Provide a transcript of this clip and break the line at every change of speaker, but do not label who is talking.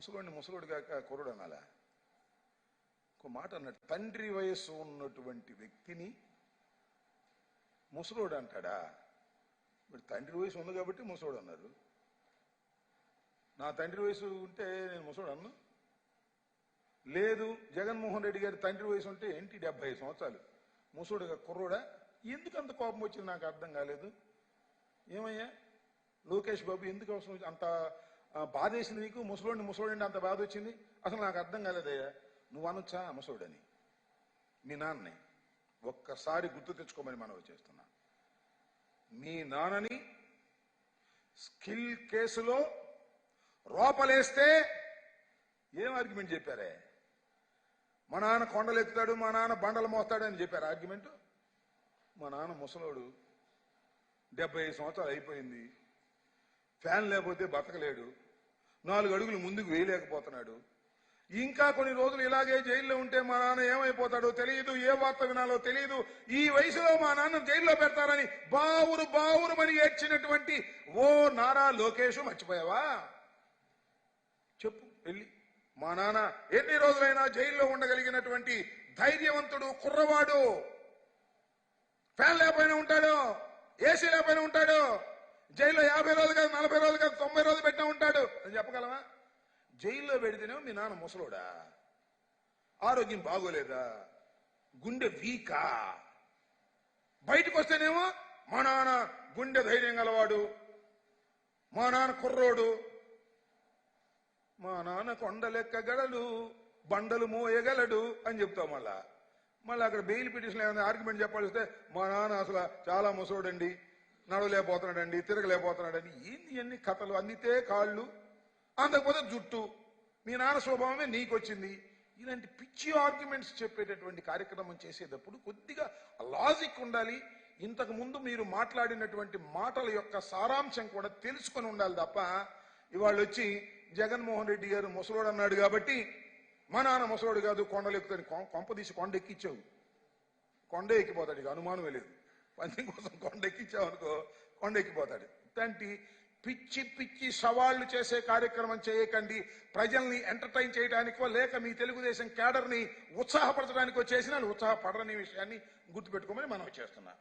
ముసలోడిగా కుర్రోడు అనాలా? ఒక మాట అన్నట్టు, తండ్రి వయస్సు ఉన్నటువంటి వ్యక్తిని ముసలోడు అంటాడా? ఇప్పుడు తండ్రి వయసు ఉంది కాబట్టి ముసలోడు అన్నారు. నా తండ్రి వయసు ఉంటే నేను ముసలోడు అన్ను. లేదు, జగన్మోహన్ రెడ్డి గారి తండ్రి వయసు ఉంటే ఏంటి 70 సంవత్సరాలు ముసలోడుగా కుర్రోడా? ఎందుకు అంత కోపం వచ్చింది నాకు అర్థం కాలేదు. ఏమయ్యా లోకేష్ బాబు, ఎందుకు అవసరం అంత బాధేసింది నీకు? ముసలోడిని అంత బాధ వచ్చింది అసలు నాకు అర్థం కాలేదయ్యా. నువ్వు అనొచ్చా ముసలోడని? మీ నాన్నని ఒక్కసారి గుర్తు తెచ్చుకోమని మనవి చేస్తున్నా. మీ నాన్నని స్కిల్ కేసులో రోపలేస్తే ఏం ఆర్గ్యుమెంట్ చెప్పారే? మా నాన్న కొండలు ఎత్తుతాడు, మా నాన్న బండలు మోస్తాడు అని చెప్పారు ఆర్గ్యుమెంట్. మా నాన్న ముసలోడు, 75 సంవత్సరాలు అయిపోయింది, ఫ్యాన్ లేకపోతే బతకలేడు, 4 అడుగులు ముందుకు వేయలేకపోతున్నాడు. ఇంకా కొన్ని రోజులు ఇలాగే జైల్లో ఉంటే మా నాన్న ఏమైపోతాడో తెలియదు, ఏ వార్త వినాలో తెలియదు. ఈ వయసులో మా నాన్న జైల్లో పెడతారని బావురు ఏడ్చినటువంటి ఓ నారా లోకేష్ మర్చిపోయావా? చెప్పు వెళ్ళి. మా నాన్న ఎన్ని రోజులైనా జైల్లో ఉండగలిగినటువంటి ధైర్యవంతుడు, కుర్రవాడు. ఫ్యాన్ లేకపోయినా ఉంటాడు, ఏసీ లేకపోయినా ఉంటాడు, జైల్లో 50 రోజులు కాదు, 40 రోజులు కాదు, 90 రోజులు పెట్టినా ఉంటాడు అని చెప్పగలవా? జైల్లో పెడితేనేమో మీ నాన్న ముసలోడా? ఆరోగ్యం బాగోలేదా? గుండె వీకా? బయటకు వస్తేనేమో మా నాన్న గుండె ధైర్యం గలవాడు, మా నాన్న కుర్రోడు, మా నాన్న కొండలెక్కగలడు, బండలు మోయగలడు అని చెప్తావు. మళ్ళీ అక్కడ బెయిల్ పిటిషన్ ఏమైనా ఆర్గ్యుమెంట్ చెప్పాల్సి వస్తే మా నాన్న అసలు చాలా ముసోడండి, నడవలేకపోతున్నాడండి, తిరగలేకపోతున్నాడండి. ఏంది అన్ని కథలు? అందితే కాళ్ళు, అందకపోతే జుట్టు, మీ నాన్న స్వభావమే నీకొచ్చింది. ఇలాంటి పిచ్చి ఆర్గ్యుమెంట్స్ చెప్పేటటువంటి కార్యక్రమం చేసేటప్పుడు కొద్దిగా లాజిక్ ఉండాలి. ఇంతకు ముందు మీరు మాట్లాడినటువంటి మాటల యొక్క సారాంశం కూడా తెలుసుకొని ఉండాలి తప్ప ఇవాళ వచ్చి జగన్మోహన్ రెడ్డి గారు ముసలోడు అన్నాడు కాబట్టి మా నాన్న ముసలోడు కాదు, కొండలు ఎక్కుతాడు. కొంపదీసి కొండ ఎక్కించావు, కొండ ఎక్కిపోతాడు, ఇక అనుమానమే లేదు. పంది కోసం కొండ ఎక్కించావు అనుకో, కొండ ఎక్కిపోతాడు. ఇట్లాంటి పిచ్చి పిచ్చి సవాళ్లు చేసే కార్యక్రమం చేయకండి. ప్రజల్ని ఎంటర్టైన్ చేయడానికో లేక మీ తెలుగుదేశం క్యాడర్ని ఉత్సాహపరచడానికో చేసిన ఉత్సాహపడని విషయాన్ని గుర్తుపెట్టుకోమని మనం చేస్తున్నాం.